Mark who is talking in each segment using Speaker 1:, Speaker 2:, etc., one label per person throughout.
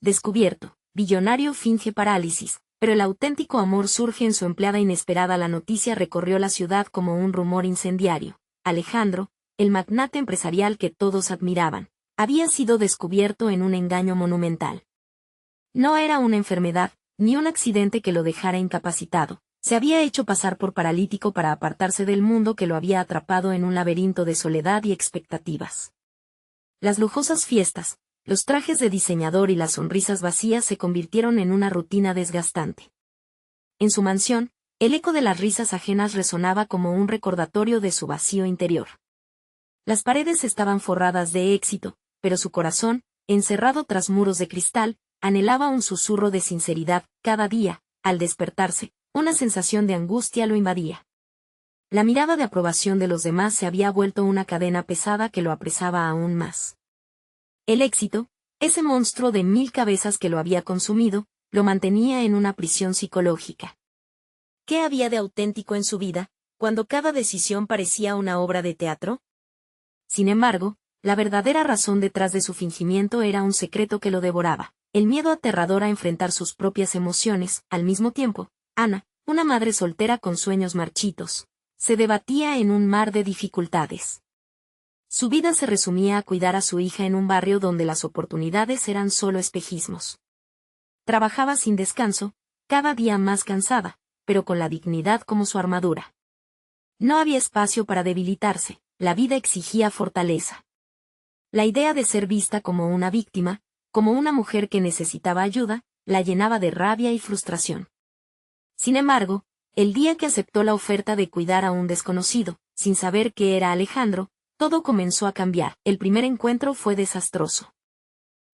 Speaker 1: Descubierto, billonario finge parálisis, pero el auténtico amor surge en su empleada inesperada. La noticia recorrió la ciudad como un rumor incendiario. Alejandro, el magnate empresarial que todos admiraban, había sido descubierto en un engaño monumental. No era una enfermedad, ni un accidente que lo dejara incapacitado. Se había hecho pasar por paralítico para apartarse del mundo que lo había atrapado en un laberinto de soledad y expectativas. Las lujosas fiestas, los trajes de diseñador y las sonrisas vacías se convirtieron en una rutina desgastante. En su mansión, el eco de las risas ajenas resonaba como un recordatorio de su vacío interior. Las paredes estaban forradas de éxito, pero su corazón, encerrado tras muros de cristal, anhelaba un susurro de sinceridad. Cada día, al despertarse, una sensación de angustia lo invadía. La mirada de aprobación de los demás se había vuelto una cadena pesada que lo apresaba aún más. El éxito, ese monstruo de 1000 cabezas que lo había consumido, lo mantenía en una prisión psicológica. ¿Qué había de auténtico en su vida, cuando cada decisión parecía una obra de teatro? Sin embargo, la verdadera razón detrás de su fingimiento era un secreto que lo devoraba, el miedo aterrador a enfrentar sus propias emociones. Al mismo tiempo, Ana, una madre soltera con sueños marchitos, se debatía en un mar de dificultades. Su vida se resumía a cuidar a su hija en un barrio donde las oportunidades eran solo espejismos. Trabajaba sin descanso, cada día más cansada, pero con la dignidad como su armadura. No había espacio para debilitarse, la vida exigía fortaleza. La idea de ser vista como una víctima, como una mujer que necesitaba ayuda, la llenaba de rabia y frustración. Sin embargo, el día que aceptó la oferta de cuidar a un desconocido, sin saber que era Alejandro, todo comenzó a cambiar. El primer encuentro fue desastroso.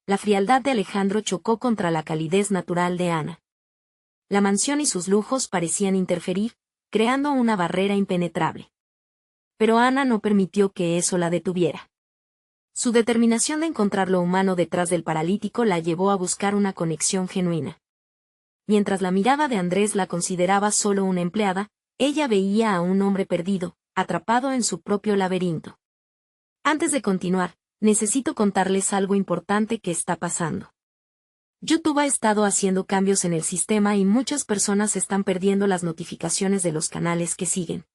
Speaker 1: La frialdad de Alejandro chocó contra la calidez natural de Ana. La mansión y sus lujos parecían interferir, creando una barrera impenetrable. Pero Ana no permitió que eso la detuviera. Su determinación de encontrar lo humano detrás del paralítico la llevó a buscar una conexión genuina. Mientras la mirada de Andrés la consideraba solo una empleada, ella veía a un hombre perdido, atrapado en su propio laberinto. Antes de continuar, necesito contarles algo importante que está pasando. YouTube ha estado haciendo cambios en el sistema y muchas personas están perdiendo las notificaciones de los canales que siguen.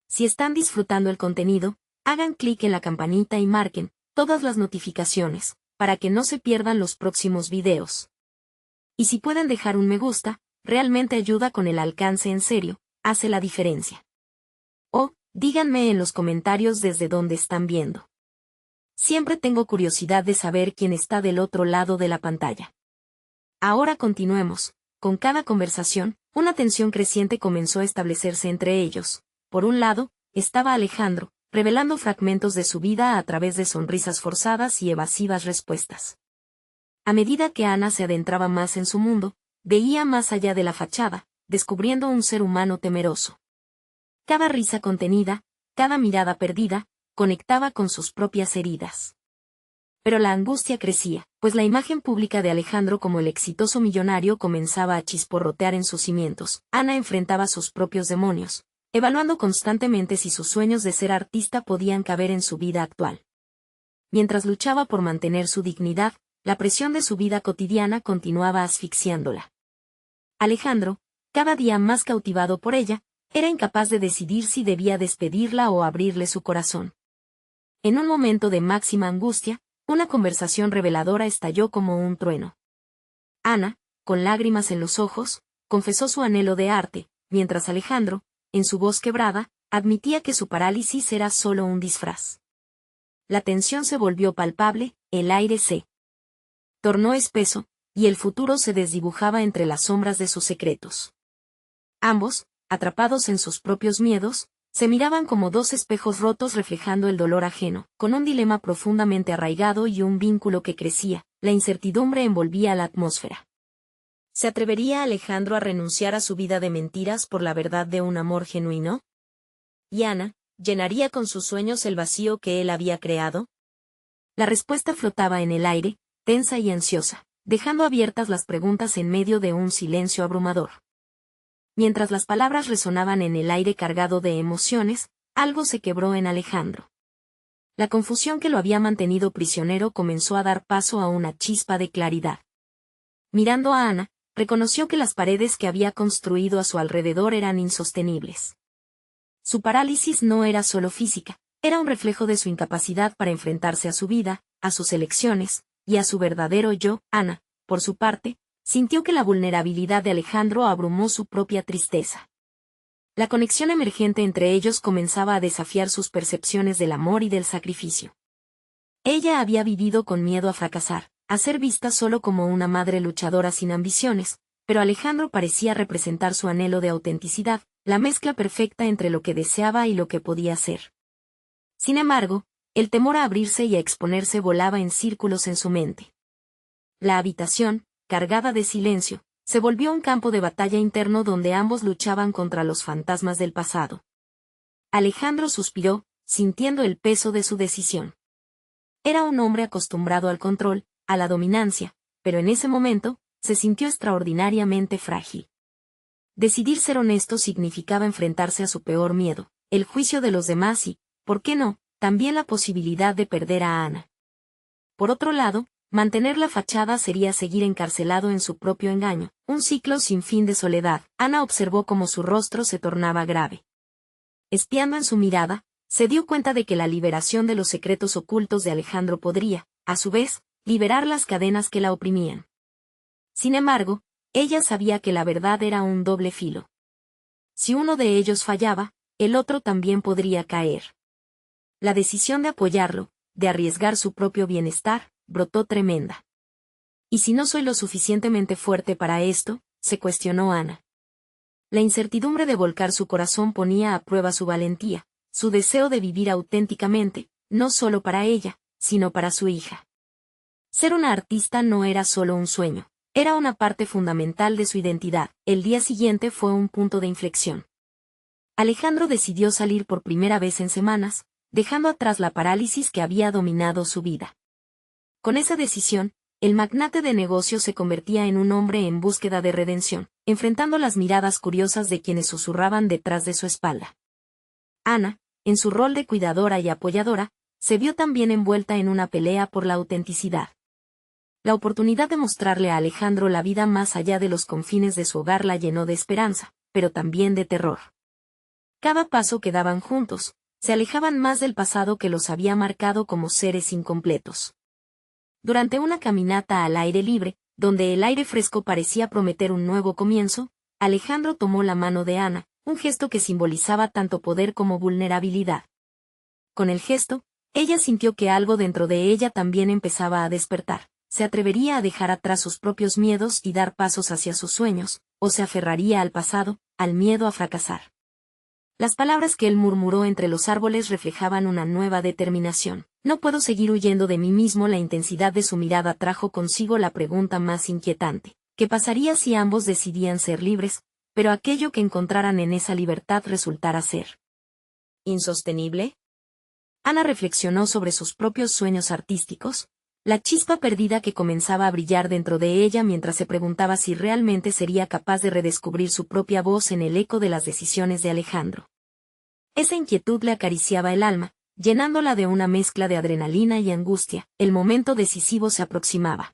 Speaker 1: Si están disfrutando el contenido, hagan clic en la campanita y marquen todas las notificaciones, para que no se pierdan los próximos videos. Y si pueden dejar un me gusta, realmente ayuda con el alcance. En serio, hace la diferencia. O, díganme en los comentarios desde dónde están viendo. Siempre tengo curiosidad de saber quién está del otro lado de la pantalla. Ahora continuemos. Con cada conversación, una tensión creciente comenzó a establecerse entre ellos. Por un lado, estaba Alejandro, revelando fragmentos de su vida a través de sonrisas forzadas y evasivas respuestas. A medida que Ana se adentraba más en su mundo, veía más allá de la fachada, descubriendo un ser humano temeroso. Cada risa contenida, cada mirada perdida, conectaba con sus propias heridas. Pero la angustia crecía, pues la imagen pública de Alejandro como el exitoso millonario comenzaba a chisporrotear en sus cimientos. Ana enfrentaba sus propios demonios, evaluando constantemente si sus sueños de ser artista podían caber en su vida actual. Mientras luchaba por mantener su dignidad, la presión de su vida cotidiana continuaba asfixiándola. Alejandro, cada día más cautivado por ella, era incapaz de decidir si debía despedirla o abrirle su corazón. En un momento de máxima angustia, una conversación reveladora estalló como un trueno. Ana, con lágrimas en los ojos, confesó su anhelo de arte, mientras Alejandro, en su voz quebrada, admitía que su parálisis era solo un disfraz. La tensión se volvió palpable, el aire se tornó espeso, y el futuro se desdibujaba entre las sombras de sus secretos. Ambos, atrapados en sus propios miedos, se miraban como dos espejos rotos reflejando el dolor ajeno, con un dilema profundamente arraigado y un vínculo que crecía. La incertidumbre envolvía la atmósfera. ¿Se atrevería Alejandro a renunciar a su vida de mentiras por la verdad de un amor genuino? ¿Y Ana, llenaría con sus sueños el vacío que él había creado? La respuesta flotaba en el aire, tensa y ansiosa, dejando abiertas las preguntas en medio de un silencio abrumador. Mientras las palabras resonaban en el aire cargado de emociones, algo se quebró en Alejandro. La confusión que lo había mantenido prisionero comenzó a dar paso a una chispa de claridad. mirando a Ana, reconoció que las paredes que había construido a su alrededor eran insostenibles. Su parálisis no era solo física, era un reflejo de su incapacidad para enfrentarse a su vida, a sus elecciones, y a su verdadero yo. Ana, por su parte, sintió que la vulnerabilidad de Alejandro abrumó su propia tristeza. La conexión emergente entre ellos comenzaba a desafiar sus percepciones del amor y del sacrificio. Ella había vivido con miedo a fracasar, a ser vista solo como una madre luchadora sin ambiciones, pero Alejandro parecía representar su anhelo de autenticidad, la mezcla perfecta entre lo que deseaba y lo que podía ser. Sin embargo, el temor a abrirse y a exponerse volaba en círculos en su mente. La habitación, cargada de silencio, se volvió un campo de batalla interno donde ambos luchaban contra los fantasmas del pasado. Alejandro suspiró, sintiendo el peso de su decisión. Era un hombre acostumbrado al control, a la dominancia, pero en ese momento, se sintió extraordinariamente frágil. Decidir ser honesto significaba enfrentarse a su peor miedo, el juicio de los demás y, ¿por qué no?, también la posibilidad de perder a Ana. Por otro lado, mantener la fachada sería seguir encarcelado en su propio engaño, un ciclo sin fin de soledad. Ana observó cómo su rostro se tornaba grave. Espiando en su mirada, se dio cuenta de que la liberación de los secretos ocultos de Alejandro podría, a su vez, liberar las cadenas que la oprimían. Sin embargo, ella sabía que la verdad era un doble filo. Si uno de ellos fallaba, el otro también podría caer. La decisión de apoyarlo, de arriesgar su propio bienestar, brotó tremenda. ¿Y si no soy lo suficientemente fuerte para esto?, se cuestionó Ana. La incertidumbre de volcar su corazón ponía a prueba su valentía, su deseo de vivir auténticamente, no solo para ella, sino para su hija. Ser una artista no era solo un sueño, era una parte fundamental de su identidad. El día siguiente fue un punto de inflexión. Alejandro decidió salir por primera vez en semanas, dejando atrás la parálisis que había dominado su vida. Con esa decisión, el magnate de negocios se convertía en un hombre en búsqueda de redención, enfrentando las miradas curiosas de quienes susurraban detrás de su espalda. Ana, en su rol de cuidadora y apoyadora, se vio también envuelta en una pelea por la autenticidad. La oportunidad de mostrarle a Alejandro la vida más allá de los confines de su hogar la llenó de esperanza, pero también de terror. Cada paso que daban juntos, se alejaban más del pasado que los había marcado como seres incompletos. Durante una caminata al aire libre, donde el aire fresco parecía prometer un nuevo comienzo, Alejandro tomó la mano de Ana, un gesto que simbolizaba tanto poder como vulnerabilidad. Con el gesto, ella sintió que algo dentro de ella también empezaba a despertar. Se atrevería a dejar atrás sus propios miedos y dar pasos hacia sus sueños, o se aferraría al pasado, al miedo a fracasar. Las palabras que él murmuró entre los árboles reflejaban una nueva determinación. No puedo seguir huyendo de mí mismo. La intensidad de su mirada trajo consigo la pregunta más inquietante. ¿Qué pasaría si ambos decidían ser libres, pero aquello que encontraran en esa libertad resultara ser insostenible? Ana reflexionó sobre sus propios sueños artísticos, la chispa perdida que comenzaba a brillar dentro de ella mientras se preguntaba si realmente sería capaz de redescubrir su propia voz en el eco de las decisiones de Alejandro. Esa inquietud le acariciaba el alma, llenándola de una mezcla de adrenalina y angustia. El momento decisivo se aproximaba.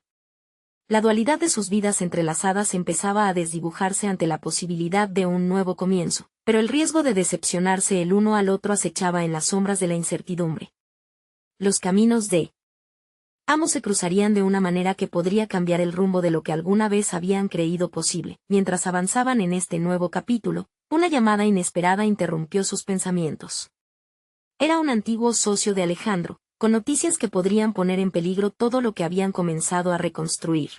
Speaker 1: La dualidad de sus vidas entrelazadas empezaba a desdibujarse ante la posibilidad de un nuevo comienzo, pero el riesgo de decepcionarse el uno al otro acechaba en las sombras de la incertidumbre. Los caminos de ambos se cruzarían de una manera que podría cambiar el rumbo de lo que alguna vez habían creído posible. Mientras avanzaban en este nuevo capítulo, una llamada inesperada interrumpió sus pensamientos. Era un antiguo socio de Alejandro, con noticias que podrían poner en peligro todo lo que habían comenzado a reconstruir.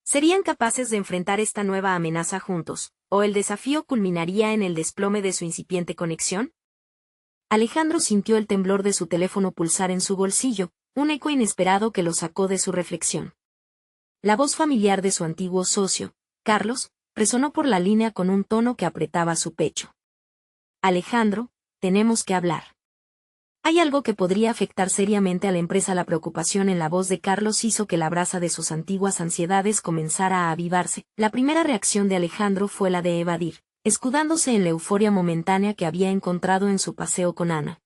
Speaker 1: ¿Serían capaces de enfrentar esta nueva amenaza juntos, o el desafío culminaría en el desplome de su incipiente conexión? Alejandro sintió el temblor de su teléfono pulsar en su bolsillo, un eco inesperado que lo sacó de su reflexión. La voz familiar de su antiguo socio, Carlos, resonó por la línea con un tono que apretaba su pecho. Alejandro, tenemos que hablar. Hay algo que podría afectar seriamente a la empresa. La preocupación en la voz de Carlos hizo que la brasa de sus antiguas ansiedades comenzara a avivarse. La primera reacción de Alejandro fue la de evadir, escudándose en la euforia momentánea que había encontrado en su paseo con Ana.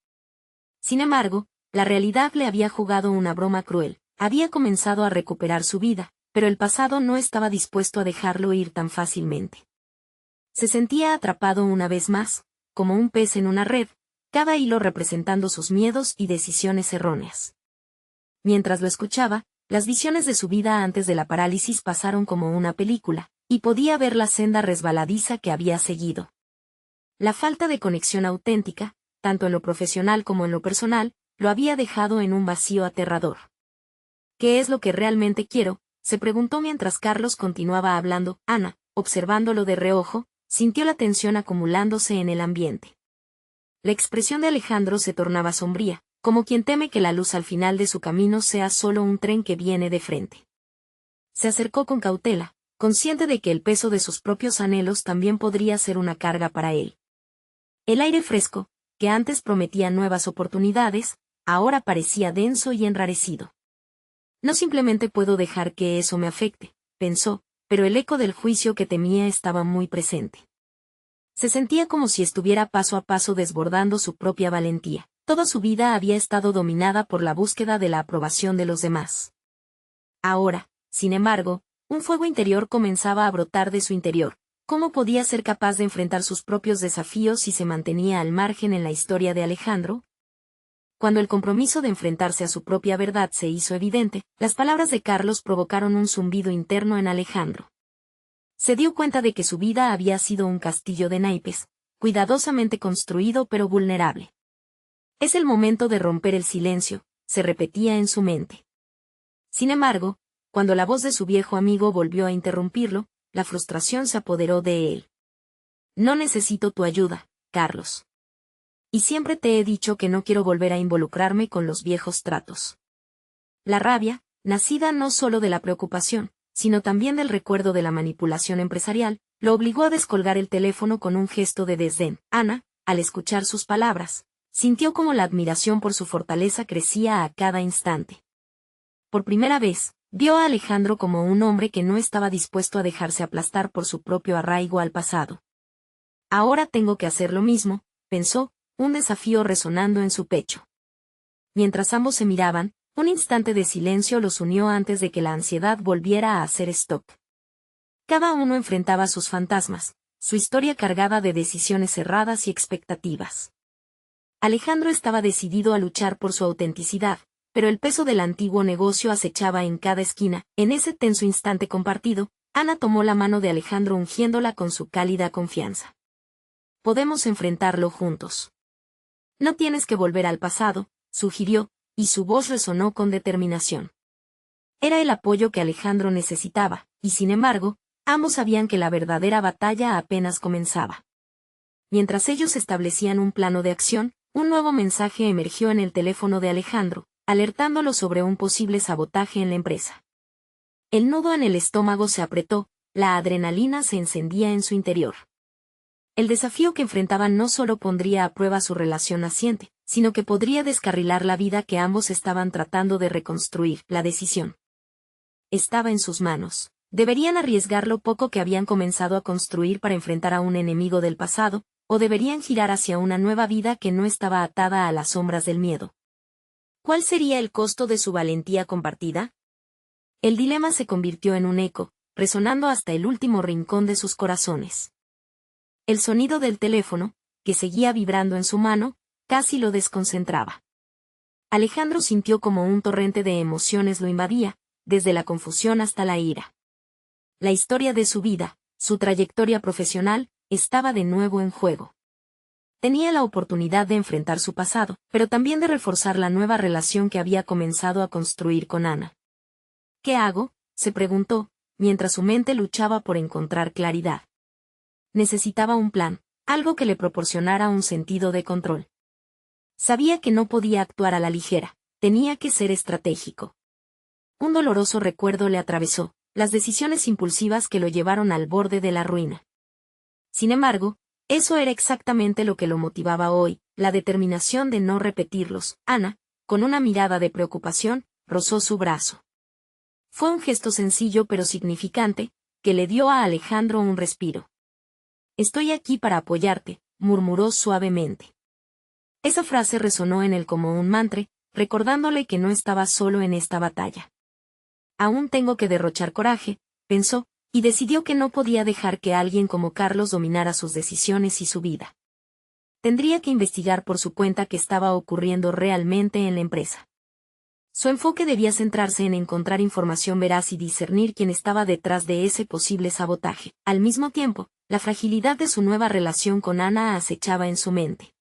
Speaker 1: Sin embargo, la realidad le había jugado una broma cruel. Había comenzado a recuperar su vida, pero el pasado no estaba dispuesto a dejarlo ir tan fácilmente. Se sentía atrapado una vez más, como un pez en una red, cada hilo representando sus miedos y decisiones erróneas. Mientras lo escuchaba, las visiones de su vida antes de la parálisis pasaron como una película, y podía ver la senda resbaladiza que había seguido. La falta de conexión auténtica, tanto en lo profesional como en lo personal, lo había dejado en un vacío aterrador. ¿Qué es lo que realmente quiero?, se preguntó mientras Carlos continuaba hablando. Ana, observándolo de reojo, sintió la tensión acumulándose en el ambiente. La expresión de Alejandro se tornaba sombría, como quien teme que la luz al final de su camino sea solo un tren que viene de frente. Se acercó con cautela, consciente de que el peso de sus propios anhelos también podría ser una carga para él. El aire fresco, que antes prometía nuevas oportunidades, ahora parecía denso y enrarecido. No simplemente puedo dejar que eso me afecte, pensó, pero el eco del juicio que temía estaba muy presente. Se sentía como si estuviera paso a paso desbordando su propia valentía. Toda su vida había estado dominada por la búsqueda de la aprobación de los demás. Ahora, sin embargo, un fuego interior comenzaba a brotar de su interior. ¿Cómo podía ser capaz de enfrentar sus propios desafíos si se mantenía al margen en la historia de Alejandro? Cuando el compromiso de enfrentarse a su propia verdad se hizo evidente, las palabras de Carlos provocaron un zumbido interno en Alejandro. Se dio cuenta de que su vida había sido un castillo de naipes, cuidadosamente construido pero vulnerable. Es el momento de romper el silencio, se repetía en su mente. Sin embargo, cuando la voz de su viejo amigo volvió a interrumpirlo, la frustración se apoderó de él. No necesito tu ayuda, Carlos. Y siempre te he dicho que no quiero volver a involucrarme con los viejos tratos. La rabia, nacida no solo de la preocupación, sino también del recuerdo de la manipulación empresarial, lo obligó a descolgar el teléfono con un gesto de desdén. Ana, al escuchar sus palabras, sintió como la admiración por su fortaleza crecía a cada instante. Por primera vez, vio a Alejandro como un hombre que no estaba dispuesto a dejarse aplastar por su propio arraigo al pasado. Ahora tengo que hacer lo mismo, pensó, un desafío resonando en su pecho. Mientras ambos se miraban, un instante de silencio los unió antes de que la ansiedad volviera a hacer stop. Cada uno enfrentaba sus fantasmas, su historia cargada de decisiones erradas y expectativas. Alejandro estaba decidido a luchar por su autenticidad, pero el peso del antiguo negocio acechaba en cada esquina. En ese tenso instante compartido, Ana tomó la mano de Alejandro ungiéndola con su cálida confianza. Podemos enfrentarlo juntos. No tienes que volver al pasado, sugirió, y su voz resonó con determinación. Era el apoyo que Alejandro necesitaba, y sin embargo, ambos sabían que la verdadera batalla apenas comenzaba. Mientras ellos establecían un plano de acción, un nuevo mensaje emergió en el teléfono de Alejandro, alertándolo sobre un posible sabotaje en la empresa. El nudo en el estómago se apretó, la adrenalina se encendía en su interior. El desafío que enfrentaban no solo pondría a prueba su relación naciente, sino que podría descarrilar la vida que ambos estaban tratando de reconstruir. La decisión estaba en sus manos. ¿Deberían arriesgar lo poco que habían comenzado a construir para enfrentar a un enemigo del pasado, o deberían girar hacia una nueva vida que no estaba atada a las sombras del miedo? ¿Cuál sería el costo de su valentía compartida? El dilema se convirtió en un eco, resonando hasta el último rincón de sus corazones. El sonido del teléfono, que seguía vibrando en su mano, casi lo desconcentraba. Alejandro sintió como un torrente de emociones lo invadía, desde la confusión hasta la ira. La historia de su vida, su trayectoria profesional, estaba de nuevo en juego. Tenía la oportunidad de enfrentar su pasado, pero también de reforzar la nueva relación que había comenzado a construir con Ana. ¿Qué hago?, se preguntó, mientras su mente luchaba por encontrar claridad. Necesitaba un plan, algo que le proporcionara un sentido de control. Sabía que no podía actuar a la ligera, tenía que ser estratégico. Un doloroso recuerdo le atravesó, las decisiones impulsivas que lo llevaron al borde de la ruina. Sin embargo, eso era exactamente lo que lo motivaba hoy, la determinación de no repetirlos. Ana, con una mirada de preocupación, rozó su brazo. Fue un gesto sencillo pero significante, que le dio a Alejandro un respiro. Estoy aquí para apoyarte, murmuró suavemente. Esa frase resonó en él como un mantra, recordándole que no estaba solo en esta batalla. Aún tengo que derrochar coraje, pensó, y decidió que no podía dejar que alguien como Carlos dominara sus decisiones y su vida. Tendría que investigar por su cuenta qué estaba ocurriendo realmente en la empresa. Su enfoque debía centrarse en encontrar información veraz y discernir quién estaba detrás de ese posible sabotaje. Al mismo tiempo, la fragilidad de su nueva relación con Ana acechaba en su mente.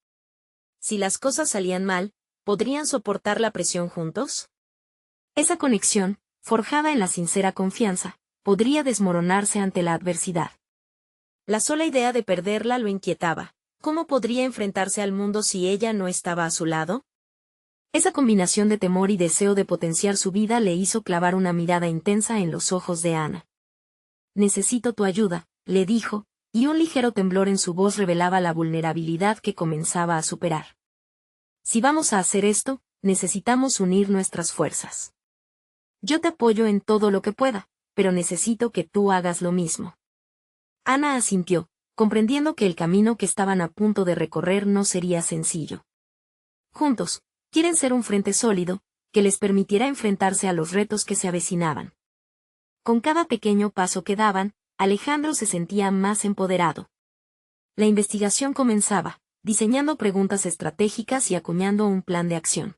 Speaker 1: Si las cosas salían mal, ¿podrían soportar la presión juntos? Esa conexión, forjada en la sincera confianza, podría desmoronarse ante la adversidad. La sola idea de perderla lo inquietaba. ¿Cómo podría enfrentarse al mundo si ella no estaba a su lado? Esa combinación de temor y deseo de potenciar su vida le hizo clavar una mirada intensa en los ojos de Ana. «Necesito tu ayuda», le dijo, y un ligero temblor en su voz revelaba la vulnerabilidad que comenzaba a superar. «Si vamos a hacer esto, necesitamos unir nuestras fuerzas. Yo te apoyo en todo lo que pueda, pero necesito que tú hagas lo mismo». Ana asintió, comprendiendo que el camino que estaban a punto de recorrer no sería sencillo. Juntos, quieren ser un frente sólido, que les permitirá enfrentarse a los retos que se avecinaban. Con cada pequeño paso que daban, Alejandro se sentía más empoderado. La investigación comenzaba, diseñando preguntas estratégicas y acuñando un plan de acción.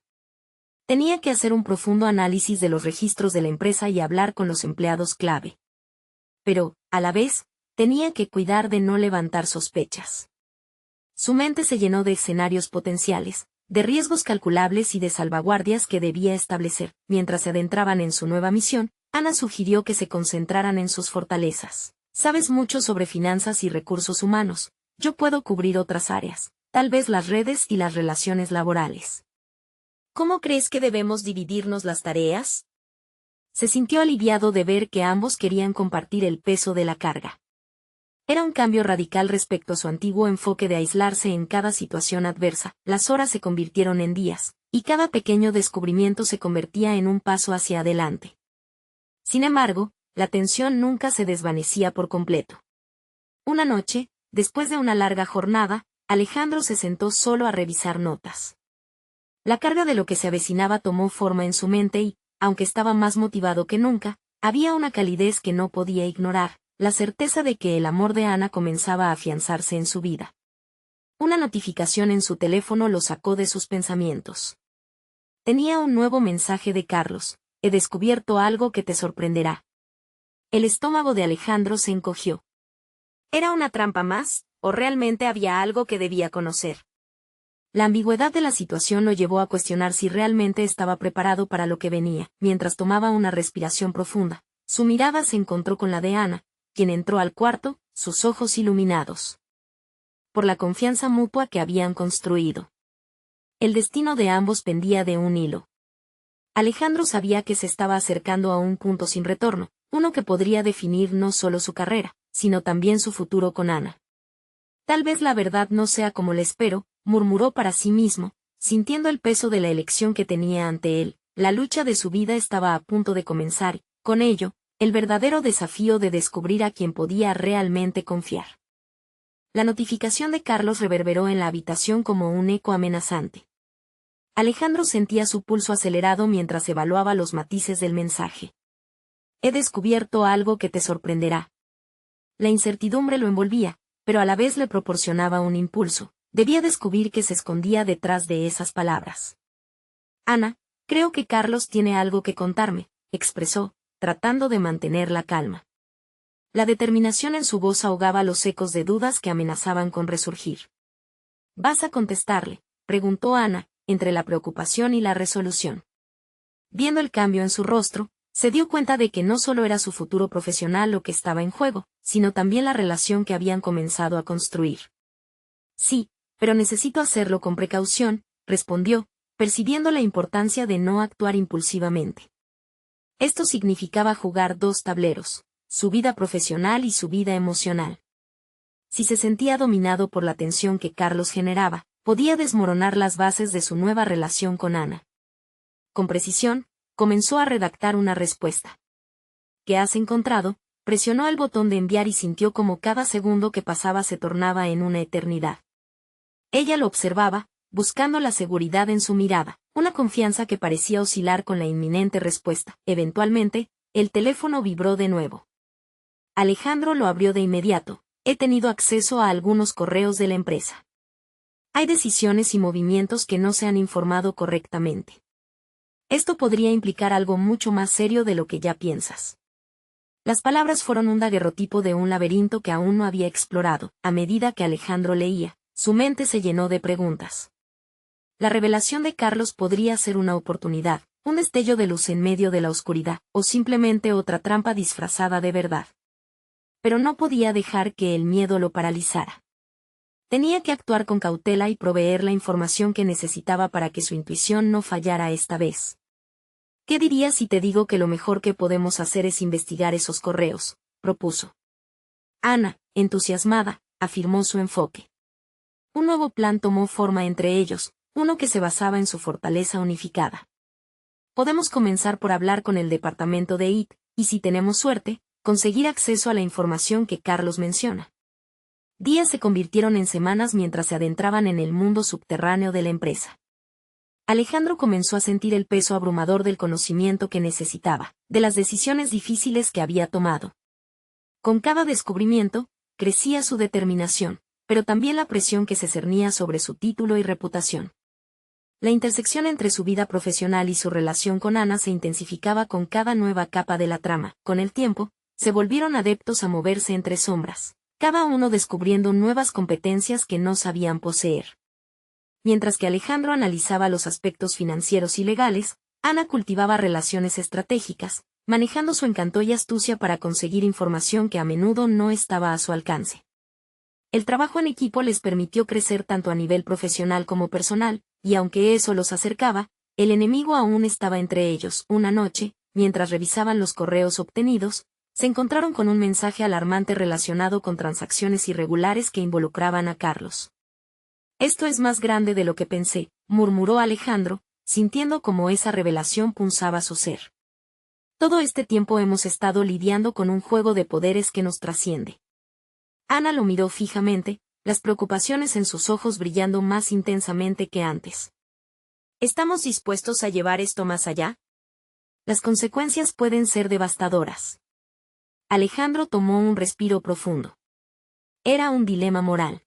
Speaker 1: Tenía que hacer un profundo análisis de los registros de la empresa y hablar con los empleados clave. Pero, a la vez, tenía que cuidar de no levantar sospechas. Su mente se llenó de escenarios potenciales, de riesgos calculables y de salvaguardias que debía establecer. Mientras se adentraban en su nueva misión, Ana sugirió que se concentraran en sus fortalezas. «Sabes mucho sobre finanzas y recursos humanos. Yo puedo cubrir otras áreas, tal vez las redes y las relaciones laborales. ¿Cómo crees que debemos dividirnos las tareas?» Se sintió aliviado de ver que ambos querían compartir el peso de la carga. Era un cambio radical respecto a su antiguo enfoque de aislarse en cada situación adversa. Las horas se convirtieron en días, y cada pequeño descubrimiento se convertía en un paso hacia adelante. Sin embargo, la tensión nunca se desvanecía por completo. Una noche, después de una larga jornada, Alejandro se sentó solo a revisar notas. La carga de lo que se avecinaba tomó forma en su mente y, aunque estaba más motivado que nunca, había una calidez que no podía ignorar. La certeza de que el amor de Ana comenzaba a afianzarse en su vida. Una notificación en su teléfono lo sacó de sus pensamientos. Tenía un nuevo mensaje de Carlos: «He descubierto algo que te sorprenderá». El estómago de Alejandro se encogió. ¿Era una trampa más, o realmente había algo que debía conocer? La ambigüedad de la situación lo llevó a cuestionar si realmente estaba preparado para lo que venía. Mientras tomaba una respiración profunda, su mirada se encontró con la de Ana, quien entró al cuarto, sus ojos iluminados por la confianza mutua que habían construido. El destino de ambos pendía de un hilo. Alejandro sabía que se estaba acercando a un punto sin retorno, uno que podría definir no solo su carrera, sino también su futuro con Ana. «Tal vez la verdad no sea como le espero», murmuró para sí mismo, sintiendo el peso de la elección que tenía ante él. La lucha de su vida estaba a punto de comenzar, con ello, el verdadero desafío de descubrir a quien podía realmente confiar. La notificación de Carlos reverberó en la habitación como un eco amenazante. Alejandro sentía su pulso acelerado mientras evaluaba los matices del mensaje. «He descubierto algo que te sorprenderá». La incertidumbre lo envolvía, pero a la vez le proporcionaba un impulso. Debía descubrir qué se escondía detrás de esas palabras. «Ana, creo que Carlos tiene algo que contarme», expresó, tratando de mantener la calma. La determinación en su voz ahogaba los ecos de dudas que amenazaban con resurgir. «¿Vas a contestarle?», preguntó Ana, entre la preocupación y la resolución. Viendo el cambio en su rostro, se dio cuenta de que no solo era su futuro profesional lo que estaba en juego, sino también la relación que habían comenzado a construir. «Sí, pero necesito hacerlo con precaución», respondió, percibiendo la importancia de no actuar impulsivamente. Esto significaba jugar dos tableros, su vida profesional y su vida emocional. Si se sentía dominado por la tensión que Carlos generaba, podía desmoronar las bases de su nueva relación con Ana. Con precisión, comenzó a redactar una respuesta. «¿Qué has encontrado?», presionó el botón de enviar y sintió como cada segundo que pasaba se tornaba en una eternidad. Ella lo observaba, buscando la seguridad en su mirada, una confianza que parecía oscilar con la inminente respuesta. Eventualmente, El teléfono vibró de nuevo. Alejandro lo abrió de inmediato. He tenido acceso a algunos correos de la empresa. Hay decisiones y movimientos que no se han informado correctamente. Esto podría implicar algo mucho más serio de lo que ya piensas. Las palabras fueron un daguerrotipo de un laberinto que aún no había explorado. A medida que Alejandro leía, su mente se llenó de preguntas. La revelación de Carlos podría ser una oportunidad, un destello de luz en medio de la oscuridad, o simplemente otra trampa disfrazada de verdad. Pero no podía dejar que el miedo lo paralizara. Tenía que actuar con cautela y proveer la información que necesitaba para que su intuición no fallara esta vez. ¿Qué dirías si te digo que lo mejor que podemos hacer es investigar esos correos?, propuso. Ana, entusiasmada, afirmó su enfoque. Un nuevo plan tomó forma entre ellos, uno que se basaba en su fortaleza unificada. Podemos comenzar por hablar con el departamento de IT, y si tenemos suerte, conseguir acceso a la información que Carlos menciona. Días se convirtieron en semanas mientras se adentraban en el mundo subterráneo de la empresa. Alejandro comenzó a sentir el peso abrumador del conocimiento que necesitaba, de las decisiones difíciles que había tomado. Con cada descubrimiento, crecía su determinación, pero también la presión que se cernía sobre su título y reputación. La intersección entre su vida profesional y su relación con Ana se intensificaba con cada nueva capa de la trama. Con el tiempo, se volvieron adeptos a moverse entre sombras, cada uno descubriendo nuevas competencias que no sabían poseer. Mientras que Alejandro analizaba los aspectos financieros y legales, Ana cultivaba relaciones estratégicas, manejando su encanto y astucia para conseguir información que a menudo no estaba a su alcance. El trabajo en equipo les permitió crecer tanto a nivel profesional como personal, y aunque eso los acercaba, el enemigo aún estaba entre ellos. Una noche, mientras revisaban los correos obtenidos, se encontraron con un mensaje alarmante relacionado con transacciones irregulares que involucraban a Carlos. Esto es más grande de lo que pensé, murmuró Alejandro, sintiendo como esa revelación punzaba su ser. Todo este tiempo hemos estado lidiando con un juego de poderes que nos trasciende. Ana lo miró fijamente, las preocupaciones en sus ojos brillando más intensamente que antes. ¿Estamos dispuestos a llevar esto más allá? Las consecuencias pueden ser devastadoras. Alejandro tomó un respiro profundo. Era un dilema moral.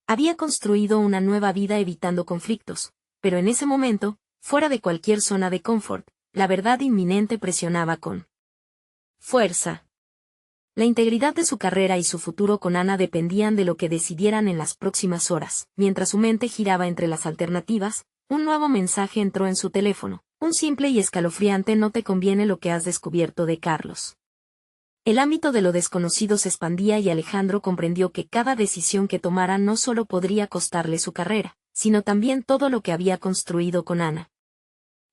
Speaker 1: Había construido una nueva vida evitando conflictos, pero en ese momento, fuera de cualquier zona de confort, la verdad inminente presionaba con fuerza. La integridad de su carrera y su futuro con Ana dependían de lo que decidieran en las próximas horas. Mientras su mente giraba entre las alternativas, un nuevo mensaje entró en su teléfono. Un simple y escalofriante: no te conviene lo que has descubierto de Carlos. El ámbito de lo desconocido se expandía y Alejandro comprendió que cada decisión que tomara no solo podría costarle su carrera, sino también todo lo que había construido con Ana.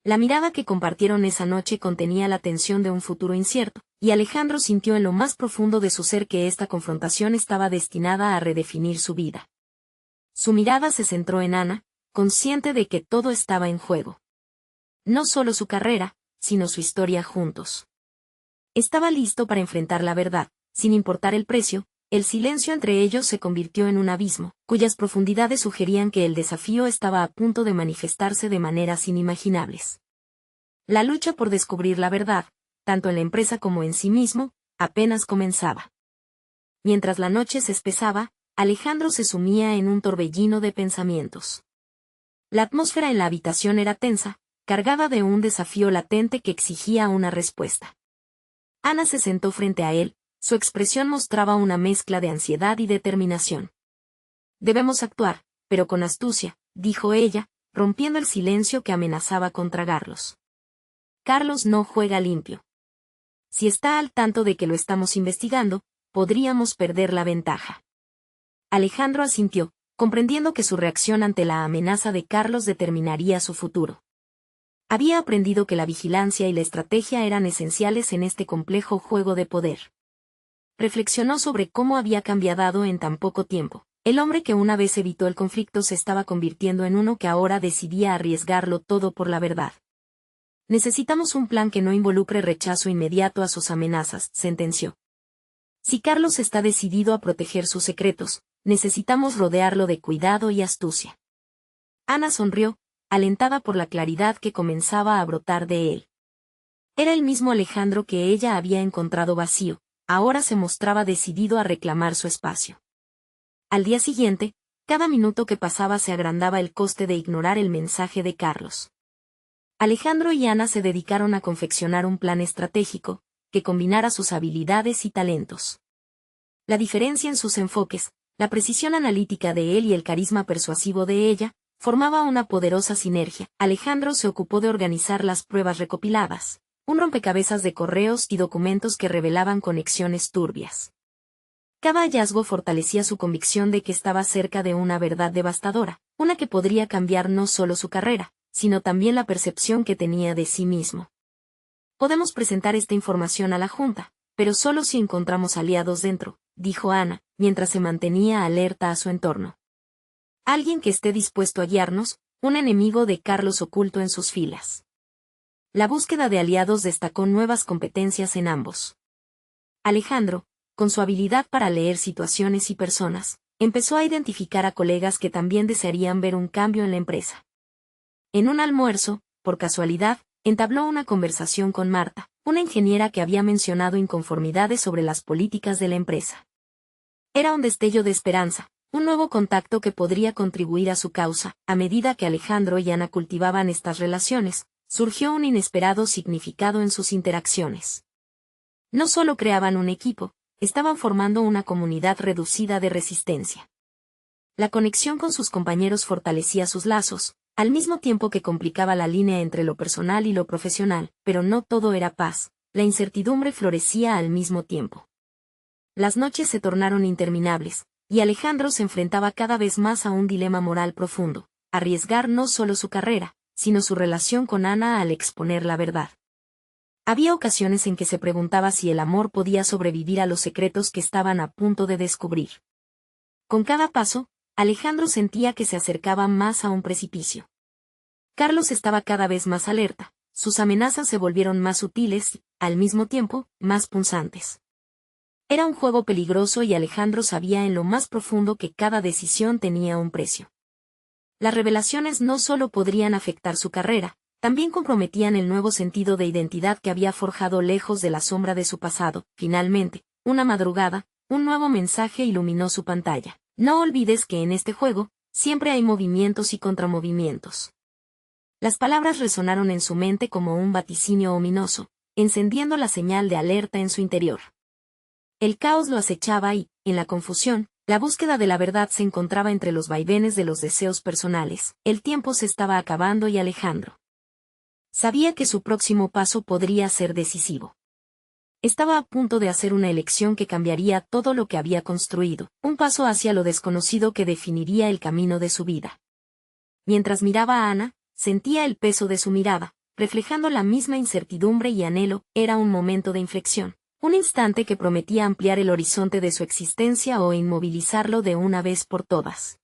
Speaker 1: La mirada que compartieron esa noche contenía la tensión de un futuro incierto, y Alejandro sintió en lo más profundo de su ser que esta confrontación estaba destinada a redefinir su vida. Su mirada se centró en Ana, consciente de que todo estaba en juego. No solo su carrera, sino su historia juntos. Estaba listo para enfrentar la verdad, sin importar el precio. El silencio entre ellos se convirtió en un abismo, cuyas profundidades sugerían que el desafío estaba a punto de manifestarse de maneras inimaginables. La lucha por descubrir la verdad, tanto en la empresa como en sí mismo, apenas comenzaba. Mientras la noche se espesaba, Alejandro se sumía en un torbellino de pensamientos. La atmósfera en la habitación era tensa, cargada de un desafío latente que exigía una respuesta. Ana se sentó frente a él, su expresión mostraba una mezcla de ansiedad y determinación. Debemos actuar, pero con astucia, dijo ella, rompiendo el silencio que amenazaba con tragarlos. Carlos no juega limpio. Si está al tanto de que lo estamos investigando, podríamos perder la ventaja. Alejandro asintió, comprendiendo que su reacción ante la amenaza de Carlos determinaría su futuro. Había aprendido que la vigilancia y la estrategia eran esenciales en este complejo juego de poder. Reflexionó sobre cómo había cambiado en tan poco tiempo. El hombre que una vez evitó el conflicto se estaba convirtiendo en uno que ahora decidía arriesgarlo todo por la verdad. Necesitamos un plan que no involucre rechazo inmediato a sus amenazas, sentenció. Si Carlos está decidido a proteger sus secretos, necesitamos rodearlo de cuidado y astucia. Ana sonrió, alentada por la claridad que comenzaba a brotar de él. Era el mismo Alejandro que ella había encontrado vacío, ahora se mostraba decidido a reclamar su espacio. Al día siguiente, cada minuto que pasaba se agrandaba el coste de ignorar el mensaje de Carlos. Alejandro y Ana se dedicaron a confeccionar un plan estratégico, que combinara sus habilidades y talentos. La diferencia en sus enfoques, la precisión analítica de él y el carisma persuasivo de ella, formaba una poderosa sinergia. Alejandro se ocupó de organizar las pruebas recopiladas, un rompecabezas de correos y documentos que revelaban conexiones turbias. Cada hallazgo fortalecía su convicción de que estaba cerca de una verdad devastadora, una que podría cambiar no solo su carrera, sino también la percepción que tenía de sí mismo. Podemos presentar esta información a la Junta, pero solo si encontramos aliados dentro, dijo Ana, mientras se mantenía alerta a su entorno. Alguien que esté dispuesto a guiarnos, un enemigo de Carlos oculto en sus filas. La búsqueda de aliados destacó nuevas competencias en ambos. Alejandro, con su habilidad para leer situaciones y personas, empezó a identificar a colegas que también desearían ver un cambio en la empresa. En un almuerzo, por casualidad, entabló una conversación con Marta, una ingeniera que había mencionado inconformidades sobre las políticas de la empresa. Era un destello de esperanza, un nuevo contacto que podría contribuir a su causa. A medida que Alejandro y Ana cultivaban estas relaciones, surgió un inesperado significado en sus interacciones. No solo creaban un equipo, estaban formando una comunidad reducida de resistencia. La conexión con sus compañeros fortalecía sus lazos, al mismo tiempo que complicaba la línea entre lo personal y lo profesional, pero no todo era paz, la incertidumbre florecía al mismo tiempo. Las noches se tornaron interminables, y Alejandro se enfrentaba cada vez más a un dilema moral profundo, arriesgar no solo su carrera, sino su relación con Ana al exponer la verdad. Había ocasiones en que se preguntaba si el amor podía sobrevivir a los secretos que estaban a punto de descubrir. Con cada paso, Alejandro sentía que se acercaba más a un precipicio. Carlos estaba cada vez más alerta, sus amenazas se volvieron más sutiles y, al mismo tiempo, más punzantes. Era un juego peligroso y Alejandro sabía en lo más profundo que cada decisión tenía un precio. Las revelaciones no solo podrían afectar su carrera, también comprometían el nuevo sentido de identidad que había forjado lejos de la sombra de su pasado. Finalmente, una madrugada, un nuevo mensaje iluminó su pantalla. No olvides que en este juego, siempre hay movimientos y contramovimientos. Las palabras resonaron en su mente como un vaticinio ominoso, encendiendo la señal de alerta en su interior. El caos lo acechaba y, en la confusión, la búsqueda de la verdad se encontraba entre los vaivenes de los deseos personales. El tiempo se estaba acabando y Alejandro sabía que su próximo paso podría ser decisivo. Estaba a punto de hacer una elección que cambiaría todo lo que había construido, un paso hacia lo desconocido que definiría el camino de su vida. Mientras miraba a Ana, sentía el peso de su mirada, reflejando la misma incertidumbre y anhelo. Era un momento de inflexión, un instante que prometía ampliar el horizonte de su existencia o inmovilizarlo de una vez por todas.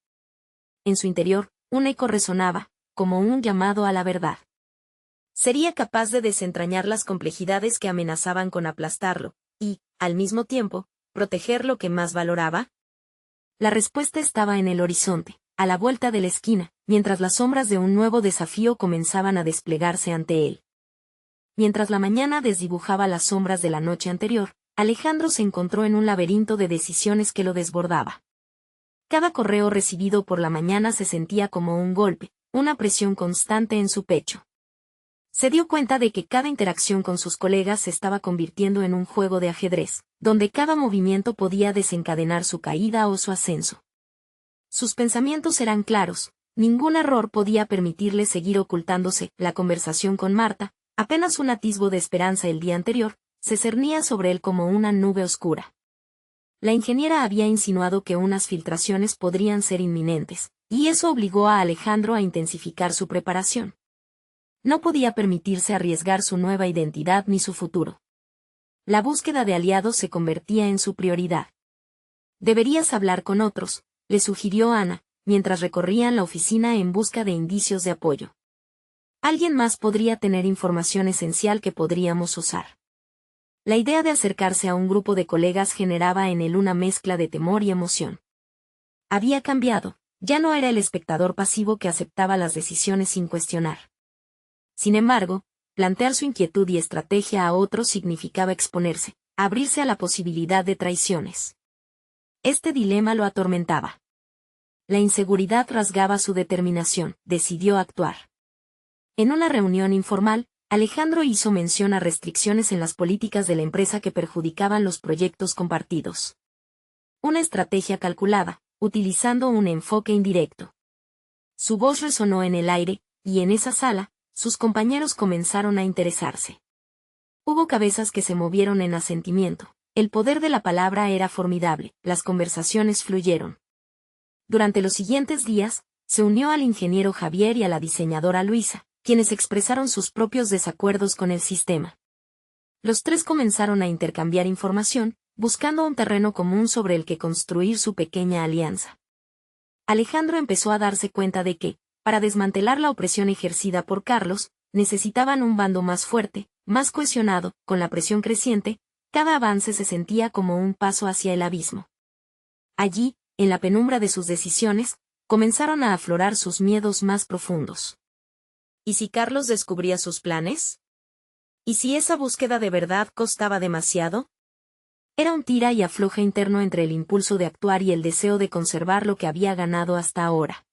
Speaker 1: En su interior, un eco resonaba, como un llamado a la verdad. ¿Sería capaz de desentrañar las complejidades que amenazaban con aplastarlo, y, al mismo tiempo, proteger lo que más valoraba? La respuesta estaba en el horizonte, a la vuelta de la esquina, mientras las sombras de un nuevo desafío comenzaban a desplegarse ante él. Mientras la mañana desdibujaba las sombras de la noche anterior, Alejandro se encontró en un laberinto de decisiones que lo desbordaba. Cada correo recibido por la mañana se sentía como un golpe, una presión constante en su pecho. Se dio cuenta de que cada interacción con sus colegas se estaba convirtiendo en un juego de ajedrez, donde cada movimiento podía desencadenar su caída o su ascenso. Sus pensamientos eran claros, ningún error podía permitirle seguir ocultándose. La conversación con Marta, apenas un atisbo de esperanza el día anterior, se cernía sobre él como una nube oscura. La ingeniera había insinuado que unas filtraciones podrían ser inminentes, y eso obligó a Alejandro a intensificar su preparación. No podía permitirse arriesgar su nueva identidad ni su futuro. La búsqueda de aliados se convertía en su prioridad. Deberías hablar con otros, le sugirió Ana, mientras recorrían la oficina en busca de indicios de apoyo. Alguien más podría tener información esencial que podríamos usar. La idea de acercarse a un grupo de colegas generaba en él una mezcla de temor y emoción. Había cambiado, ya no era el espectador pasivo que aceptaba las decisiones sin cuestionar. Sin embargo, plantear su inquietud y estrategia a otros significaba exponerse, abrirse a la posibilidad de traiciones. Este dilema lo atormentaba. La inseguridad rasgaba su determinación, decidió actuar. En una reunión informal, Alejandro hizo mención a restricciones en las políticas de la empresa que perjudicaban los proyectos compartidos. Una estrategia calculada, utilizando un enfoque indirecto. Su voz resonó en el aire, y en esa sala, sus compañeros comenzaron a interesarse. Hubo cabezas que se movieron en asentimiento. El poder de la palabra era formidable, las conversaciones fluyeron. Durante los siguientes días, se unió al ingeniero Javier y a la diseñadora Luisa, quienes expresaron sus propios desacuerdos con el sistema. Los tres comenzaron a intercambiar información, buscando un terreno común sobre el que construir su pequeña alianza. Alejandro empezó a darse cuenta de que, para desmantelar la opresión ejercida por Carlos, necesitaban un bando más fuerte, más cohesionado. Con la presión creciente, cada avance se sentía como un paso hacia el abismo. Allí, en la penumbra de sus decisiones, comenzaron a aflorar sus miedos más profundos. ¿Y si Carlos descubría sus planes? ¿Y si esa búsqueda de verdad costaba demasiado? Era un tira y afloja interno entre el impulso de actuar y el deseo de conservar lo que había ganado hasta ahora.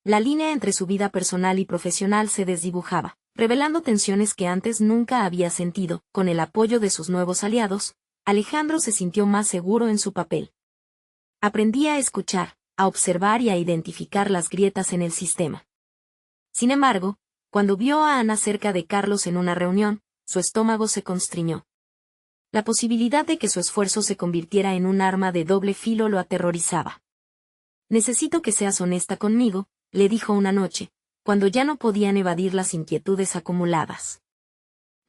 Speaker 1: La línea entre su vida personal y profesional se desdibujaba, revelando tensiones que antes nunca había sentido. Con el apoyo de sus nuevos aliados, Alejandro se sintió más seguro en su papel. Aprendía a escuchar, a observar y a identificar las grietas en el sistema. Sin embargo, cuando vio a Ana cerca de Carlos en una reunión, su estómago se constriñó. La posibilidad de que su esfuerzo se convirtiera en un arma de doble filo lo aterrorizaba. «Necesito que seas honesta conmigo», le dijo una noche, cuando ya no podían evadir las inquietudes acumuladas.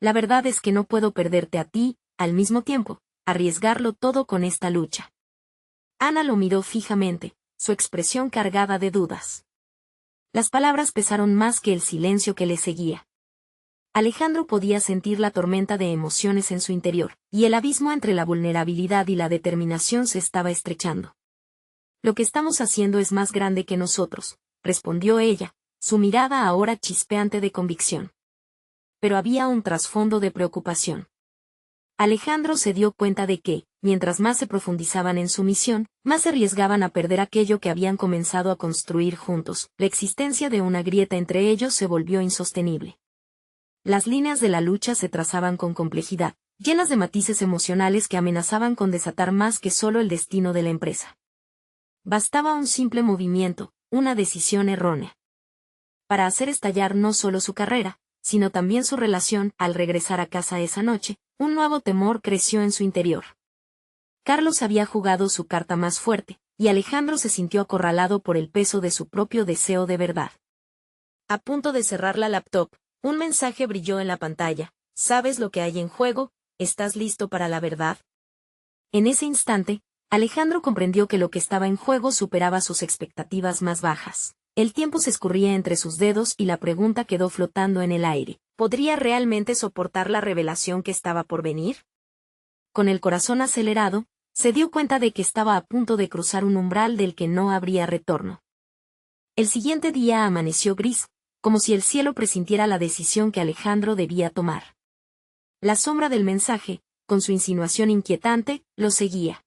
Speaker 1: «La verdad es que no puedo perderte a ti, al mismo tiempo, arriesgarlo todo con esta lucha». Ana lo miró fijamente, su expresión cargada de dudas. Las palabras pesaron más que el silencio que le seguía. Alejandro podía sentir la tormenta de emociones en su interior, y el abismo entre la vulnerabilidad y la determinación se estaba estrechando. «Lo que estamos haciendo es más grande que nosotros», respondió ella, su mirada ahora chispeante de convicción. Pero había un trasfondo de preocupación. Alejandro se dio cuenta de que, mientras más se profundizaban en su misión, más se arriesgaban a perder aquello que habían comenzado a construir juntos. La existencia de una grieta entre ellos se volvió insostenible. Las líneas de la lucha se trazaban con complejidad, llenas de matices emocionales que amenazaban con desatar más que solo el destino de la empresa. Bastaba un simple movimiento, una decisión errónea, para hacer estallar no solo su carrera, sino también su relación. Al regresar a casa esa noche, un nuevo temor creció en su interior. Carlos había jugado su carta más fuerte, y Alejandro se sintió acorralado por el peso de su propio deseo de verdad. A punto de cerrar la laptop, un mensaje brilló en la pantalla. «¿Sabes lo que hay en juego? ¿Estás listo para la verdad?». En ese instante, Alejandro comprendió que lo que estaba en juego superaba sus expectativas más bajas. El tiempo se escurría entre sus dedos y la pregunta quedó flotando en el aire. ¿Podría realmente soportar la revelación que estaba por venir? Con el corazón acelerado, se dio cuenta de que estaba a punto de cruzar un umbral del que no habría retorno. El siguiente día amaneció gris, como si el cielo presintiera la decisión que Alejandro debía tomar. La sombra del mensaje, con su insinuación inquietante, lo seguía.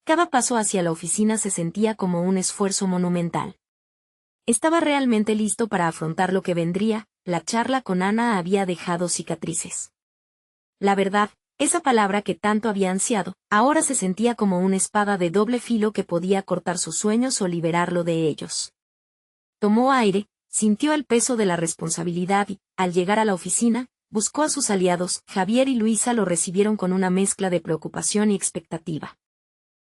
Speaker 1: Cada paso hacia la oficina se sentía como un esfuerzo monumental. Estaba realmente listo para afrontar lo que vendría. La charla con Ana había dejado cicatrices. La verdad, esa palabra que tanto había ansiado, ahora se sentía como una espada de doble filo que podía cortar sus sueños o liberarlo de ellos. Tomó aire, sintió el peso de la responsabilidad y, al llegar a la oficina, buscó a sus aliados. Javier y Luisa lo recibieron con una mezcla de preocupación y expectativa.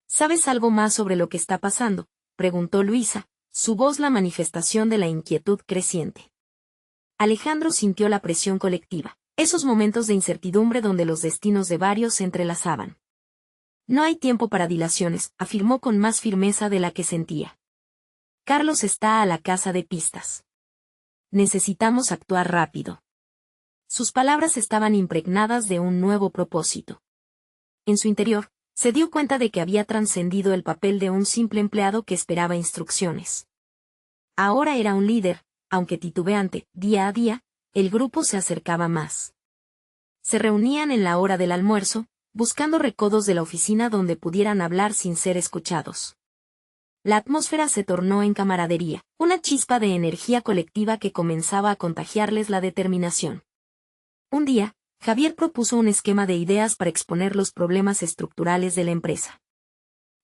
Speaker 1: «¿Sabes algo más sobre lo que está pasando?», preguntó Luisa, su voz la manifestación de la inquietud creciente. Alejandro sintió la presión colectiva, esos momentos de incertidumbre donde los destinos de varios se entrelazaban. «No hay tiempo para dilaciones», afirmó con más firmeza de la que sentía. «Carlos está a la caza de pistas. Necesitamos actuar rápido». Sus palabras estaban impregnadas de un nuevo propósito. En su interior, se dio cuenta de que había trascendido el papel de un simple empleado que esperaba instrucciones. Ahora era un líder, aunque titubeante, día a día, el grupo se acercaba más. Se reunían en la hora del almuerzo, buscando recodos de la oficina donde pudieran hablar sin ser escuchados. La atmósfera se tornó en camaradería, una chispa de energía colectiva que comenzaba a contagiarles la determinación. Un día, Javier propuso un esquema de ideas para exponer los problemas estructurales de la empresa.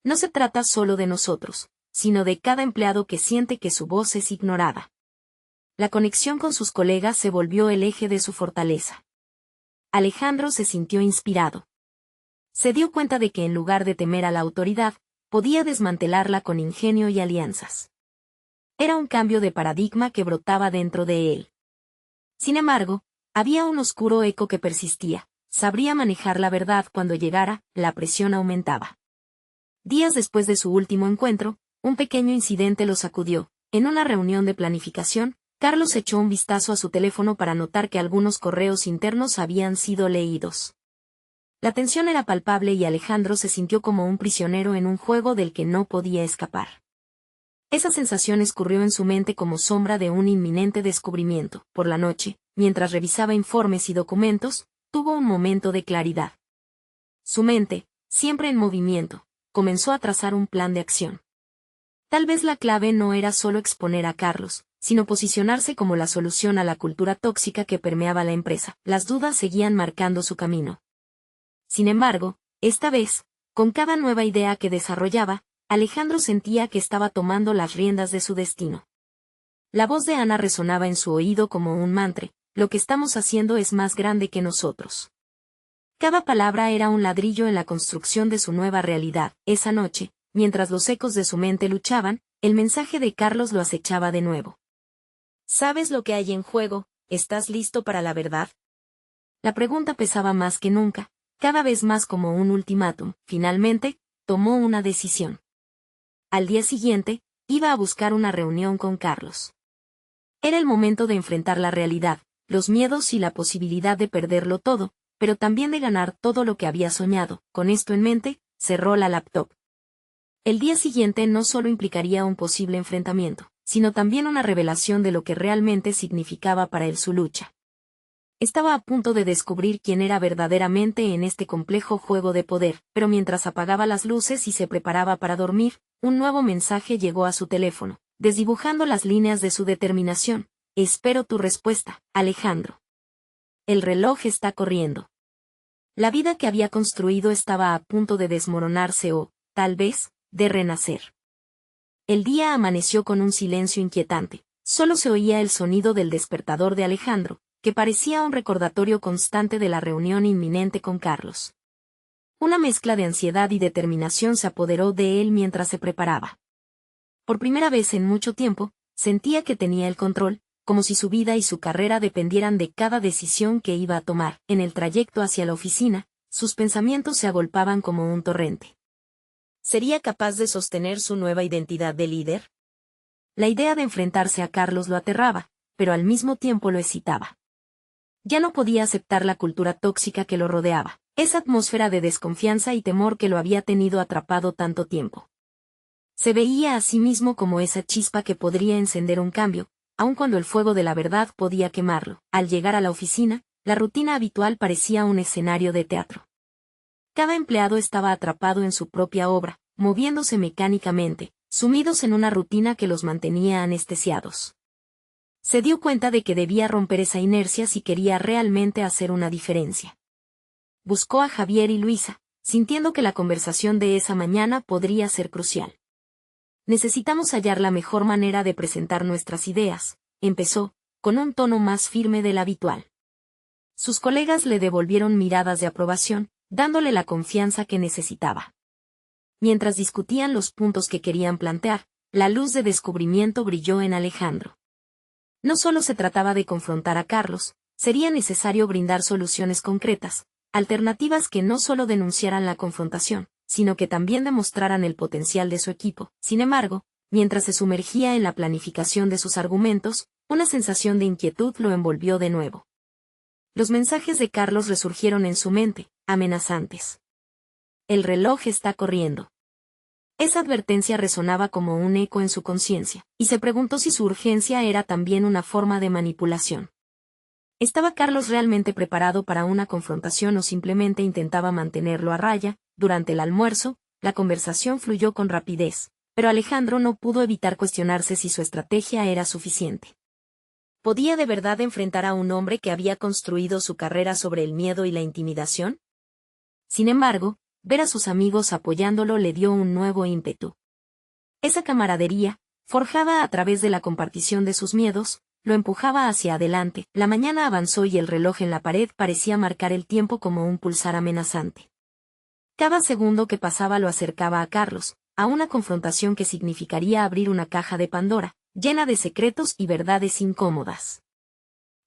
Speaker 1: No se trata solo de nosotros, sino de cada empleado que siente que su voz es ignorada. La conexión con sus colegas se volvió el eje de su fortaleza. Alejandro se sintió inspirado. Se dio cuenta de que en lugar de temer a la autoridad, podía desmantelarla con ingenio y alianzas. Era un cambio de paradigma que brotaba dentro de él. Sin embargo, había un oscuro eco que persistía. Sabría manejar la verdad cuando llegara, la presión aumentaba. Días después de su último encuentro, un pequeño incidente lo sacudió. En una reunión de planificación, Carlos echó un vistazo a su teléfono para notar que algunos correos internos habían sido leídos. La tensión era palpable y Alejandro se sintió como un prisionero en un juego del que no podía escapar. Esa sensación escurrió en su mente como sombra de un inminente descubrimiento. Por la noche, mientras revisaba informes y documentos, tuvo un momento de claridad. Su mente, siempre en movimiento, comenzó a trazar un plan de acción. Tal vez la clave no era solo exponer a Carlos, sino posicionarse como la solución a la cultura tóxica que permeaba la empresa. Las dudas seguían marcando su camino. Sin embargo, esta vez, con cada nueva idea que desarrollaba, Alejandro sentía que estaba tomando las riendas de su destino. La voz de Ana resonaba en su oído como un mantra: lo que estamos haciendo es más grande que nosotros. Cada palabra era un ladrillo en la construcción de su nueva realidad. Esa noche, mientras los ecos de su mente luchaban, el mensaje de Carlos lo acechaba de nuevo. ¿Sabes lo que hay en juego? ¿Estás listo para la verdad? La pregunta pesaba más que nunca, cada vez más como un ultimátum. Finalmente, tomó una decisión. Al día siguiente, iba a buscar una reunión con Carlos. Era el momento de enfrentar la realidad, los miedos y la posibilidad de perderlo todo, pero también de ganar todo lo que había soñado. Con esto en mente, cerró la laptop. El día siguiente no solo implicaría un posible enfrentamiento, sino también una revelación de lo que realmente significaba para él su lucha. Estaba a punto de descubrir quién era verdaderamente en este complejo juego de poder, pero mientras apagaba las luces y se preparaba para dormir, un nuevo mensaje llegó a su teléfono, desdibujando las líneas de su determinación. Espero tu respuesta, Alejandro. El reloj está corriendo. La vida que había construido estaba a punto de desmoronarse o, tal vez, de renacer. El día amaneció con un silencio inquietante. Solo se oía el sonido del despertador de Alejandro, que parecía un recordatorio constante de la reunión inminente con Carlos. Una mezcla de ansiedad y determinación se apoderó de él mientras se preparaba. Por primera vez en mucho tiempo, sentía que tenía el control, como si su vida y su carrera dependieran de cada decisión que iba a tomar. En el trayecto hacia la oficina, sus pensamientos se agolpaban como un torrente. ¿Sería capaz de sostener su nueva identidad de líder? La idea de enfrentarse a Carlos lo aterraba, pero al mismo tiempo lo excitaba. Ya no podía aceptar la cultura tóxica que lo rodeaba, esa atmósfera de desconfianza y temor que lo había tenido atrapado tanto tiempo. Se veía a sí mismo como esa chispa que podría encender un cambio, aun cuando el fuego de la verdad podía quemarlo. Al llegar a la oficina, la rutina habitual parecía un escenario de teatro. Cada empleado estaba atrapado en su propia obra, moviéndose mecánicamente, sumidos en una rutina que los mantenía anestesiados. Se dio cuenta de que debía romper esa inercia si quería realmente hacer una diferencia. Buscó a Javier y Luisa, sintiendo que la conversación de esa mañana podría ser crucial. Necesitamos hallar la mejor manera de presentar nuestras ideas, empezó, con un tono más firme del habitual. Sus colegas le devolvieron miradas de aprobación, dándole la confianza que necesitaba. Mientras discutían los puntos que querían plantear, la luz de descubrimiento brilló en Alejandro. No solo se trataba de confrontar a Carlos, sería necesario brindar soluciones concretas, alternativas que no solo denunciaran la confrontación, sino que también demostraran el potencial de su equipo. Sin embargo, mientras se sumergía en la planificación de sus argumentos, una sensación de inquietud lo envolvió de nuevo. Los mensajes de Carlos resurgieron en su mente, amenazantes. El reloj está corriendo. Esa advertencia resonaba como un eco en su conciencia, y se preguntó si su urgencia era también una forma de manipulación. ¿Estaba Carlos realmente preparado para una confrontación o simplemente intentaba mantenerlo a raya? Durante el almuerzo, la conversación fluyó con rapidez, pero Alejandro no pudo evitar cuestionarse si su estrategia era suficiente. ¿Podía de verdad enfrentar a un hombre que había construido su carrera sobre el miedo y la intimidación? Sin embargo, ver a sus amigos apoyándolo le dio un nuevo ímpetu. Esa camaradería, forjada a través de la compartición de sus miedos, lo empujaba hacia adelante. La mañana avanzó y el reloj en la pared parecía marcar el tiempo como un pulsar amenazante. Cada segundo que pasaba lo acercaba a Carlos, a una confrontación que significaría abrir una caja de Pandora, llena de secretos y verdades incómodas.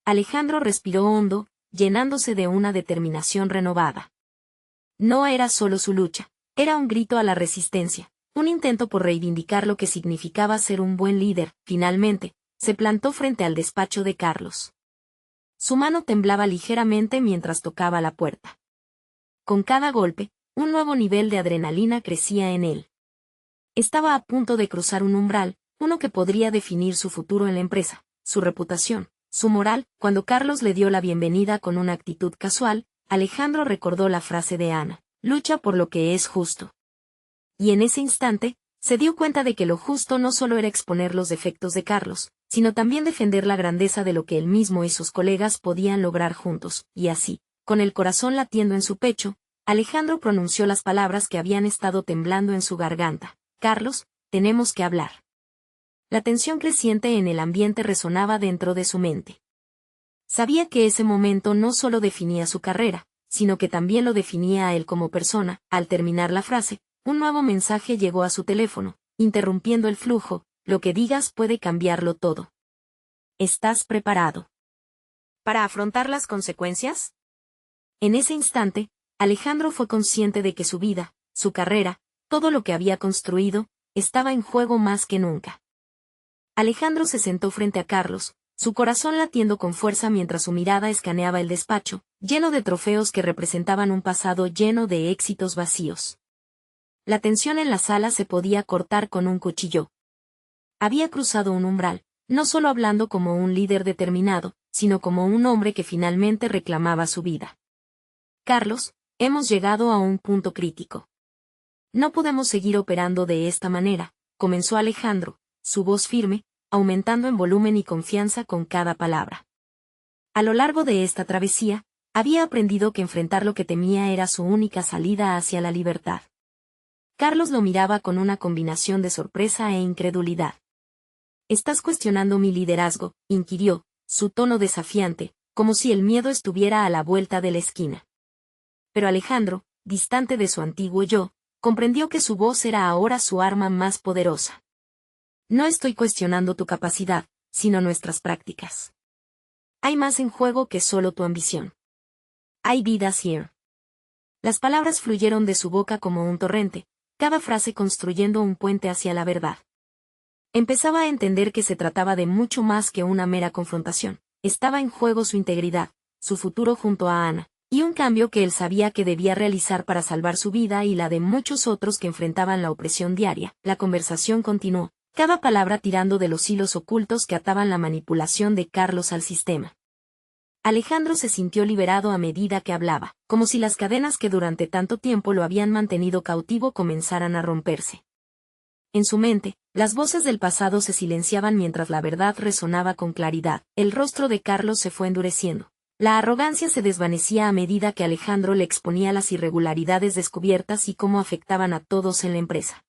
Speaker 1: Alejandro respiró hondo, llenándose de una determinación renovada. No era solo su lucha, era un grito a la resistencia, un intento por reivindicar lo que significaba ser un buen líder. Finalmente, se plantó frente al despacho de Carlos. Su mano temblaba ligeramente mientras tocaba la puerta. Con cada golpe, un nuevo nivel de adrenalina crecía en él. Estaba a punto de cruzar un umbral, uno que podría definir su futuro en la empresa, su reputación, su moral. Cuando Carlos le dio la bienvenida con una actitud casual, Alejandro recordó la frase de Ana: lucha por lo que es justo. Y en ese instante, se dio cuenta de que lo justo no solo era exponer los defectos de Carlos, sino también defender la grandeza de lo que él mismo y sus colegas podían lograr juntos. Y así, con el corazón latiendo en su pecho, Alejandro pronunció las palabras que habían estado temblando en su garganta: Carlos, tenemos que hablar. La tensión creciente en el ambiente resonaba dentro de su mente. Sabía que ese momento no solo definía su carrera, sino que también lo definía a él como persona. Al terminar la frase, un nuevo mensaje llegó a su teléfono, interrumpiendo el flujo: lo que digas puede cambiarlo todo. ¿Estás preparado para afrontar las consecuencias? En ese instante, Alejandro fue consciente de que su vida, su carrera, todo lo que había construido, estaba en juego más que nunca. Alejandro se sentó frente a Carlos, su corazón latiendo con fuerza mientras su mirada escaneaba el despacho, lleno de trofeos que representaban un pasado lleno de éxitos vacíos. La tensión en la sala se podía cortar con un cuchillo. Había cruzado un umbral, no solo hablando como un líder determinado, sino como un hombre que finalmente reclamaba su vida. Carlos, hemos llegado a un punto crítico. No podemos seguir operando de esta manera, comenzó Alejandro, su voz firme, aumentando en volumen y confianza con cada palabra. A lo largo de esta travesía, había aprendido que enfrentar lo que temía era su única salida hacia la libertad. Carlos lo miraba con una combinación de sorpresa e incredulidad. ¿Estás cuestionando mi liderazgo?, inquirió, su tono desafiante, como si el miedo estuviera a la vuelta de la esquina. Pero Alejandro, distante de su antiguo yo, comprendió que su voz era ahora su arma más poderosa. No estoy cuestionando tu capacidad, sino nuestras prácticas. Hay más en juego que solo tu ambición. Hay vidas here. Las palabras fluyeron de su boca como un torrente, cada frase construyendo un puente hacia la verdad. Empezaba a entender que se trataba de mucho más que una mera confrontación. Estaba en juego su integridad, su futuro junto a Ana, y un cambio que él sabía que debía realizar para salvar su vida y la de muchos otros que enfrentaban la opresión diaria. La conversación continuó, cada palabra tirando de los hilos ocultos que ataban la manipulación de Carlos al sistema. Alejandro se sintió liberado a medida que hablaba, como si las cadenas que durante tanto tiempo lo habían mantenido cautivo comenzaran a romperse. En su mente, las voces del pasado se silenciaban mientras la verdad resonaba con claridad. El rostro de Carlos se fue endureciendo. La arrogancia se desvanecía a medida que Alejandro le exponía las irregularidades descubiertas y cómo afectaban a todos en la empresa.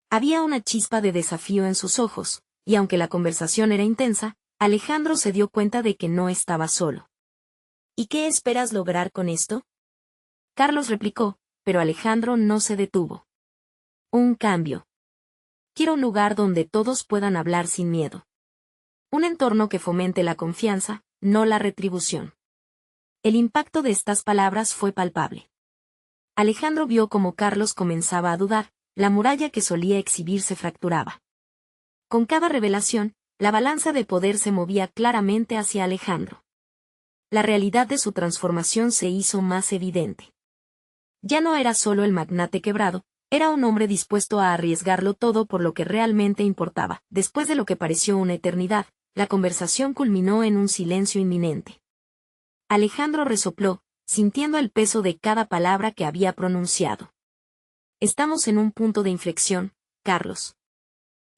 Speaker 1: Había una chispa de desafío en sus ojos, y aunque la conversación era intensa, Alejandro se dio cuenta de que no estaba solo. ¿Y qué esperas lograr con esto?, Carlos replicó, pero Alejandro no se detuvo. Un cambio. Quiero un lugar donde todos puedan hablar sin miedo. Un entorno que fomente la confianza, no la retribución. El impacto de estas palabras fue palpable. Alejandro vio cómo Carlos comenzaba a dudar, la muralla que solía exhibir se fracturaba. Con cada revelación, la balanza de poder se movía claramente hacia Alejandro. La realidad de su transformación se hizo más evidente. Ya no era solo el magnate quebrado, era un hombre dispuesto a arriesgarlo todo por lo que realmente importaba. Después de lo que pareció una eternidad, la conversación culminó en un silencio inminente. Alejandro resopló, sintiendo el peso de cada palabra que había pronunciado. Estamos en un punto de inflexión, Carlos.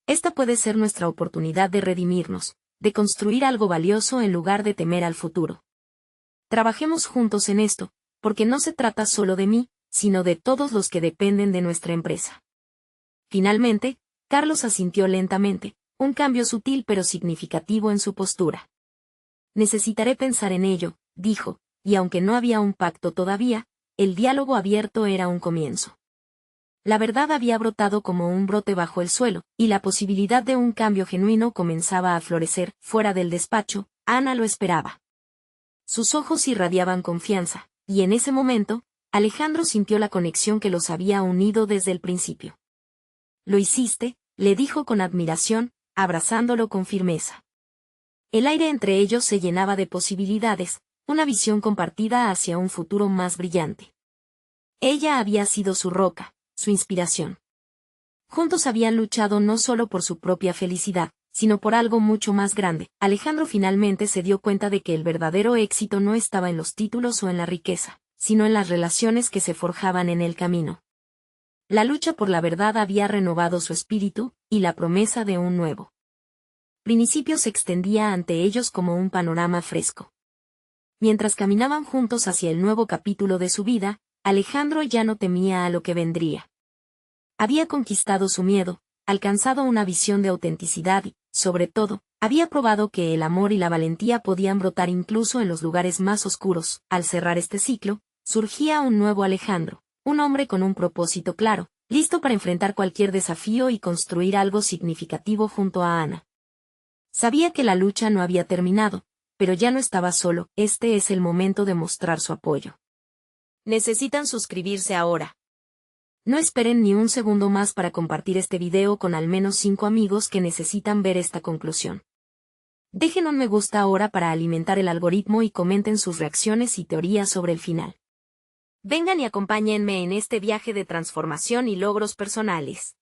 Speaker 1: Esta puede ser nuestra oportunidad de redimirnos, de construir algo valioso en lugar de temer al futuro. Trabajemos juntos en esto, porque no se trata solo de mí, sino de todos los que dependen de nuestra empresa. Finalmente, Carlos asintió lentamente, un cambio sutil pero significativo en su postura. Necesitaré pensar en ello, dijo, y aunque no había un pacto todavía, el diálogo abierto era un comienzo. La verdad había brotado como un brote bajo el suelo, y la posibilidad de un cambio genuino comenzaba a florecer. Fuera del despacho, Ana lo esperaba. Sus ojos irradiaban confianza, y en ese momento, Alejandro sintió la conexión que los había unido desde el principio. «Lo hiciste», le dijo con admiración, abrazándolo con firmeza. El aire entre ellos se llenaba de posibilidades, una visión compartida hacia un futuro más brillante. Ella había sido su roca, su inspiración. Juntos habían luchado no solo por su propia felicidad, sino por algo mucho más grande. Alejandro finalmente se dio cuenta de que el verdadero éxito no estaba en los títulos o en la riqueza, sino en las relaciones que se forjaban en el camino. La lucha por la verdad había renovado su espíritu, y la promesa de un nuevo principio se extendía ante ellos como un panorama fresco. Mientras caminaban juntos hacia el nuevo capítulo de su vida, Alejandro ya no temía a lo que vendría. Había conquistado su miedo, alcanzado una visión de autenticidad y, sobre todo, había probado que el amor y la valentía podían brotar incluso en los lugares más oscuros. Al cerrar este ciclo, surgía un nuevo Alejandro, un hombre con un propósito claro, listo para enfrentar cualquier desafío y construir algo significativo junto a Ana. Sabía que la lucha no había terminado, pero ya no estaba solo. Este es el momento de mostrar su apoyo. Necesitan suscribirse ahora. No esperen ni un segundo más para compartir este video con al menos 5 amigos que necesitan ver esta conclusión. Dejen un me gusta ahora para alimentar el algoritmo y comenten sus reacciones y teorías sobre el final. Vengan y acompáñenme en este viaje de transformación y logros personales.